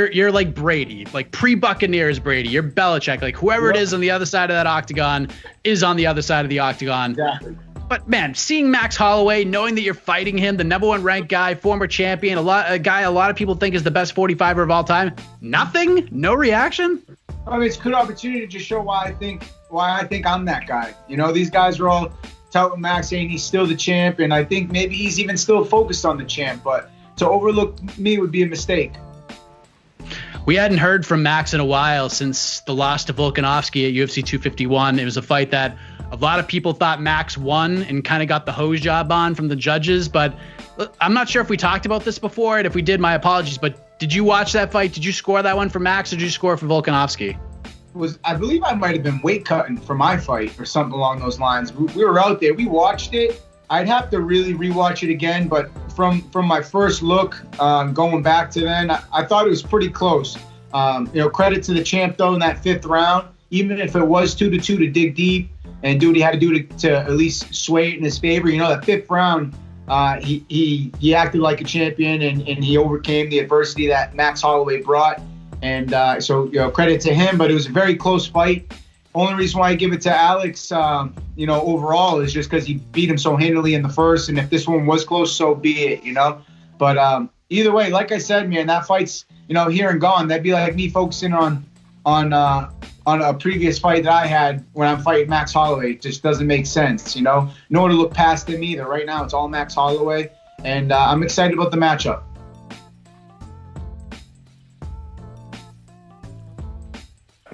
You're like Brady, like pre-Buccaneers Brady. You're Belichick. Like whoever it is on the other side of that octagon is on the other side of the octagon. Exactly. But man, seeing Max Holloway, knowing that you're fighting him, the #1 ranked guy, former champion, a guy a lot of people think is the best 45er of all time. Nothing? No reaction? I mean, it's a good opportunity to just show why I think I'm that guy. You know, these guys are all touting Max, saying he's still the champ, and I think maybe he's even still focused on the champ. But to overlook me would be a mistake. We hadn't heard from Max in a while since the loss to Volkanovski at UFC 251. It was a fight that a lot of people thought Max won and kind of got the hose job on from the judges. But I'm not sure if we talked about this before, and if we did, my apologies. But did you watch that fight? Did you score that one for Max, or did you score for Volkanovski? I believe I might have been weight cutting for my fight or something along those lines. We were out there. We watched it. I'd have to really rewatch it again, but from my first look, going back to then, I thought it was pretty close. Credit to the champ though in that 5th round, even if it was 2-2 to dig deep and do what he had to do to at least sway it in his favor. That 5th round, he acted like a champion and he overcame the adversity that Max Holloway brought. And so credit to him, but it was a very close fight. Only reason why I give it to Alex, overall is just because he beat him so handily in the first. And if this one was close, so be it, But either way, like I said, man, that fight's, here and gone. That'd be like me focusing on a previous fight that I had when I'm fighting Max Holloway. It just doesn't make sense, Nor to look past him either. Right now, it's all Max Holloway. And I'm excited about the matchup.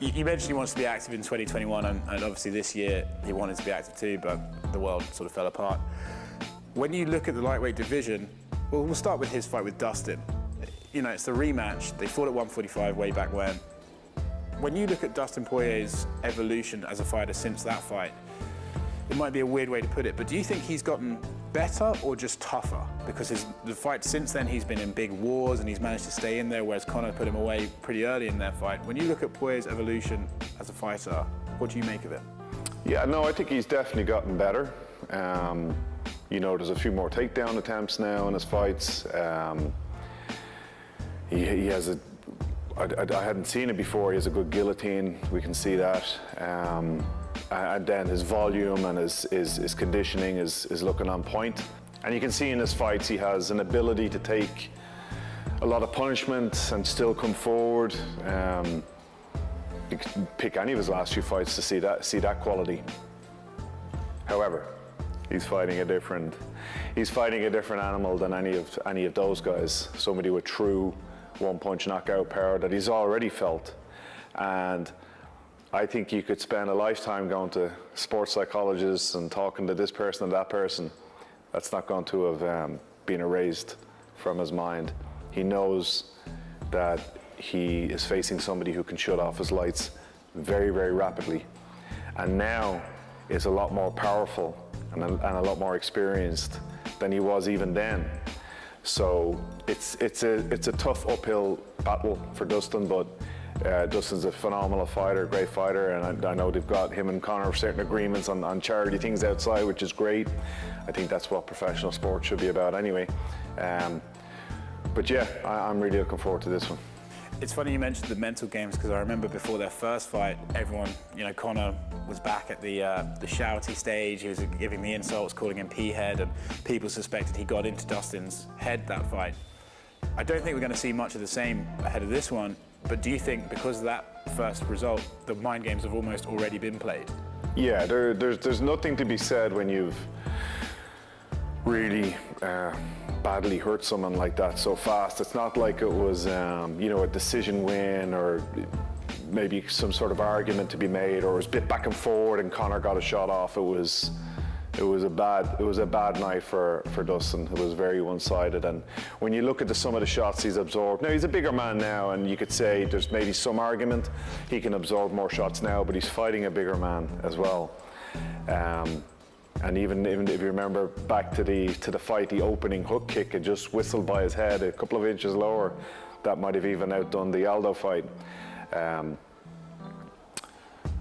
You mentioned he wants to be active in 2021, and obviously this year he wanted to be active too, but the world sort of fell apart. When you look at the lightweight division, well, we'll start with his fight with Dustin. It's the rematch. They fought at 145 way back when. When you look at Dustin Poirier's evolution as a fighter since that fight, it might be a weird way to put it, but do you think he's gotten better or just tougher? Because the fight since then, he's been in big wars and he's managed to stay in there, whereas Conor put him away pretty early in their fight. When you look at Poirier's evolution as a fighter, what do you make of it? Yeah, no, I think he's definitely gotten better. There's a few more takedown attempts now in his fights. He has I hadn't seen it before, he has a good guillotine, we can see that. And then his volume and his conditioning is looking on point. And you can see in his fights he has an ability to take a lot of punishment and still come forward. You can pick any of his last few fights to see that quality. However, he's fighting a different animal than any of those guys. Somebody with true one-punch knockout power that he's already felt. And I think you could spend a lifetime going to sports psychologists and talking to this person and that person. That's not going to have been erased from his mind. He knows that he is facing somebody who can shut off his lights very, very rapidly. And now is a lot more powerful and a lot more experienced than he was even then. So it's a tough uphill battle for Dustin, but Dustin's a phenomenal fighter, great fighter, and I know they've got him and Conor certain agreements on charity things outside, which is great. I think that's what professional sport should be about anyway. But yeah, I'm really looking forward to this one. It's funny you mentioned the mental games, because I remember before their first fight, everyone, Conor was back at the shouty stage. He was giving the insults, calling him P-head, and people suspected he got into Dustin's head that fight. I don't think we're going to see much of the same ahead of this one, but do you think because of that first result, the mind games have almost already been played? Yeah, there's nothing to be said when you've really badly hurt someone like that so fast. It's not like it was, a decision win or maybe some sort of argument to be made, or it was a bit back and forward and Conor got a shot off. It was a bad night for Dustin. It was very one-sided, and when you look at some of the shots he's absorbed, now he's a bigger man now, and you could say there's maybe some argument he can absorb more shots now, but he's fighting a bigger man as well. And even if you remember back to the fight, the opening hook kick had just whistled by his head a couple of inches lower. That might have even outdone the Aldo fight.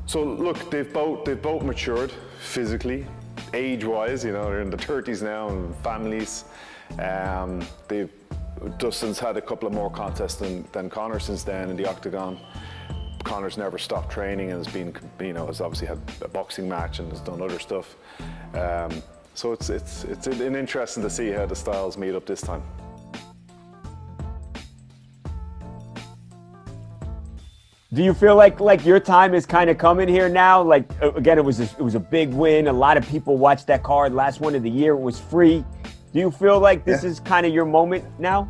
So look, they've both matured physically, age-wise. They're in the 30s now and families. They've Dustin's had a couple of more contests than Conor since then in the octagon. Conor's never stopped training and has been, has obviously had a boxing match and has done other stuff. So it's interesting to see how the styles meet up this time. Do you feel like your time is kind of coming here now? Like, again, it was a big win. A lot of people watched that card. Last one of the year, it was free. Do you feel like this is kind of your moment now?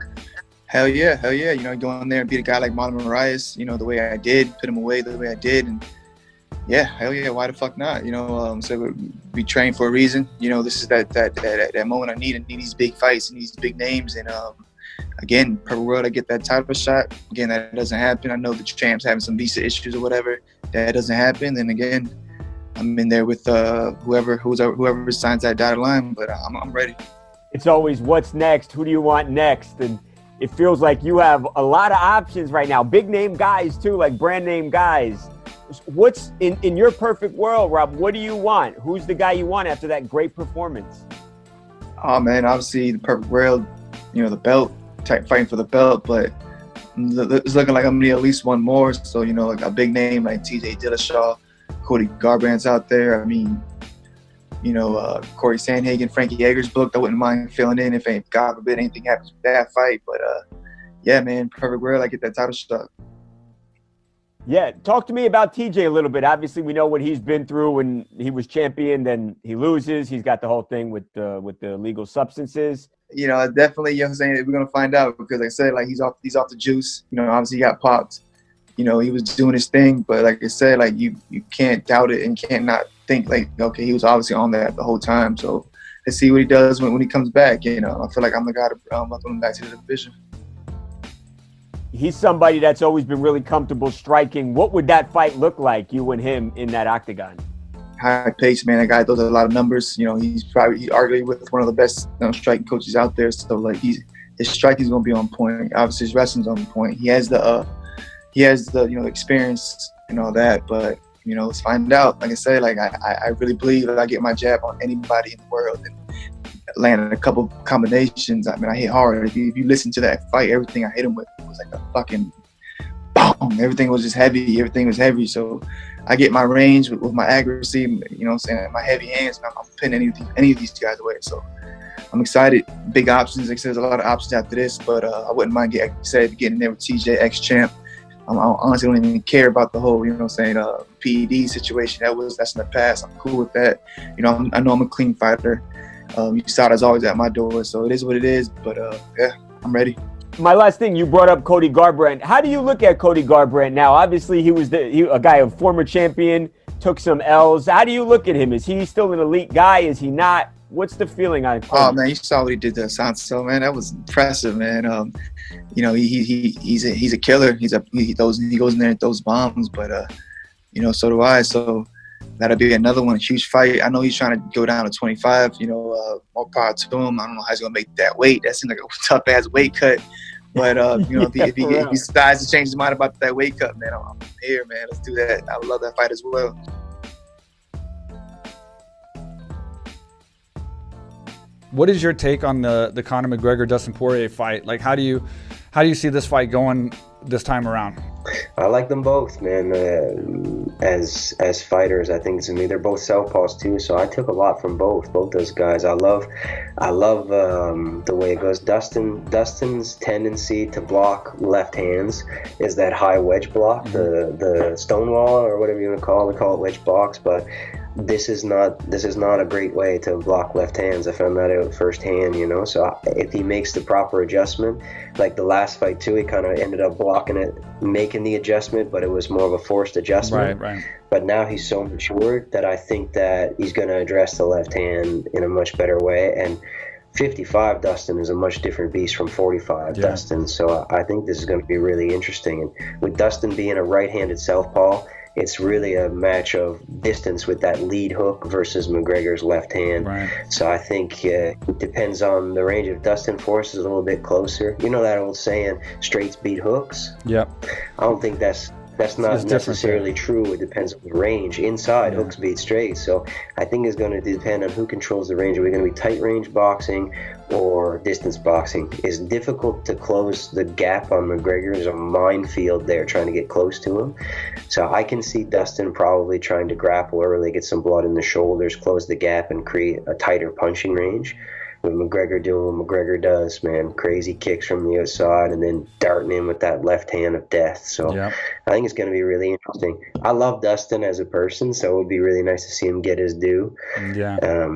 Hell yeah. Go in there and beat a guy like Marlon Moraes, the way I did, put him away the way I did. And yeah, hell yeah, why the fuck not? So we train for a reason. This is that moment I need these big fights and these big names. And again, perfect world, I get that title shot. Again, that doesn't happen. I know the champ's having some visa issues or whatever. That doesn't happen. And again, I'm in there with whoever signs that dotted line, but I'm ready. It's always what's next, who do you want next? And it feels like you have a lot of options right now. Big name guys too, like brand name guys. What's in your perfect world, Rob? What do you want? Who's the guy you want after that great performance? Oh man, obviously the perfect world, the belt, fighting for the belt, but it's looking like I'm gonna need at least one more. So, like a big name like TJ Dillashaw, Cody Garbrandt's out there. I mean, Corey Sandhagen, Frankie Edgar's booked. I wouldn't mind filling in if, God forbid, anything happens with that fight. But yeah, man, perfect world, I get that title shot. Yeah, talk to me about TJ a little bit. Obviously, we know what he's been through when he was champion. Then he loses. He's got the whole thing with the illegal substances. Definitely. We're gonna find out because, like I said, like he's off the juice. Obviously he got popped. He was doing his thing, but like I said, like you can't doubt it and can't not think like, okay, he was obviously on that the whole time. So let's see what he does when he comes back. I feel like I'm the guy to welcome him back to the division. He's somebody that's always been really comfortable striking. What would that fight look like, you and him in that octagon? High pace, man. That guy throws a lot of numbers. He's arguably with one of the best striking coaches out there. So like his striking is gonna be on point. Obviously his wrestling's on point. He has the experience and all that. But let's find out. Like I say, like I really believe that I get my jab on anybody in the world and landed a couple combinations. I mean, I hit hard. If you listen to that fight, everything I hit him with was like a fucking boom. Everything was just heavy. Everything was heavy. So I get my range with my accuracy, my heavy hands, and I'm pinning any of these guys away. So I'm excited. Big options. Like I said, there's a lot of options after this, but I wouldn't mind getting there with TJ, ex-champ. I honestly don't even care about the whole, PED situation. That's in the past. I'm cool with that. I know I'm a clean fighter. USADA's always at my door, so it is what it is. But yeah, I'm ready. My last thing, you brought up Cody Garbrandt. How do you look at Cody Garbrandt now? Obviously, he was a guy, a former champion, took some L's. How do you look at him? Is he still an elite guy? Is he not? What's the feeling on Cody? Oh man, you saw what he did to Sanso, man. That was impressive, man. He's a killer. He goes in there and throws bombs, but so do I. So that'll be another one, a huge fight. I know he's trying to go down to 25. More power to him. I don't know how he's gonna make that weight. That seems like a tough ass weight cut. But if he decides to change his mind about that weight cut, man, I'm here, man. Let's do that. I would love that fight as well. What is your take on the Conor McGregor Dustin Poirier fight? Like, how do you see this fight going this time around? I like them both, man. As fighters, I think to me they're both southpaws too. So I took a lot from both those guys. I love the way it goes. Dustin's tendency to block left hands is that high wedge block, the stonewall or whatever you want to call it. We call it wedge blocks, but this is not a great way to block left hands. I found that out firsthand, So if he makes the proper adjustment, like the last fight too, he kind of ended up blocking it, making the adjustment, but it was more of a forced adjustment. Right. But now he's so matured that I think that he's going to address the left hand in a much better way. And 55 Dustin is a much different beast from 45 Dustin. So I think this is going to be really interesting. And with Dustin being a right-handed southpaw, it's really a match of distance with that lead hook versus McGregor's left hand. Right. So I think it depends on the range. If Dustin forces a little bit closer, that old saying, straights beat hooks? Yep. I don't think that's That's not It's different necessarily there. true. It depends on the range. Inside, hooks beat straight. So I think it's going to depend on who controls the range. Are we going to be tight range boxing or distance boxing? It's difficult to close the gap on McGregor. There's a minefield there trying to get close to him. So I can see Dustin probably trying to grapple early, get some blood in the shoulders, close the gap, and create a tighter punching range. With McGregor doing what McGregor does, man, crazy kicks from the outside and then darting in with that left hand of death. So I think it's going to be really interesting. I love Dustin as a person, so it would be really nice to see him get his due. Yeah,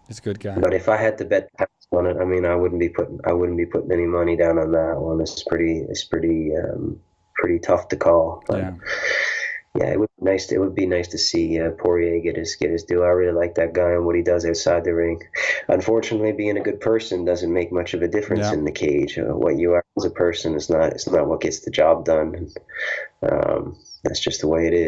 he's a good guy. But if I had to bet on it, I mean, I wouldn't be putting any money down on that one. It's pretty tough to call. But yeah, it would be nice to see Poirier get his due. I really like that guy and what he does outside the ring. Unfortunately, being a good person doesn't make much of a difference in the cage. What you are as a person is not what gets the job done. That's just the way it is.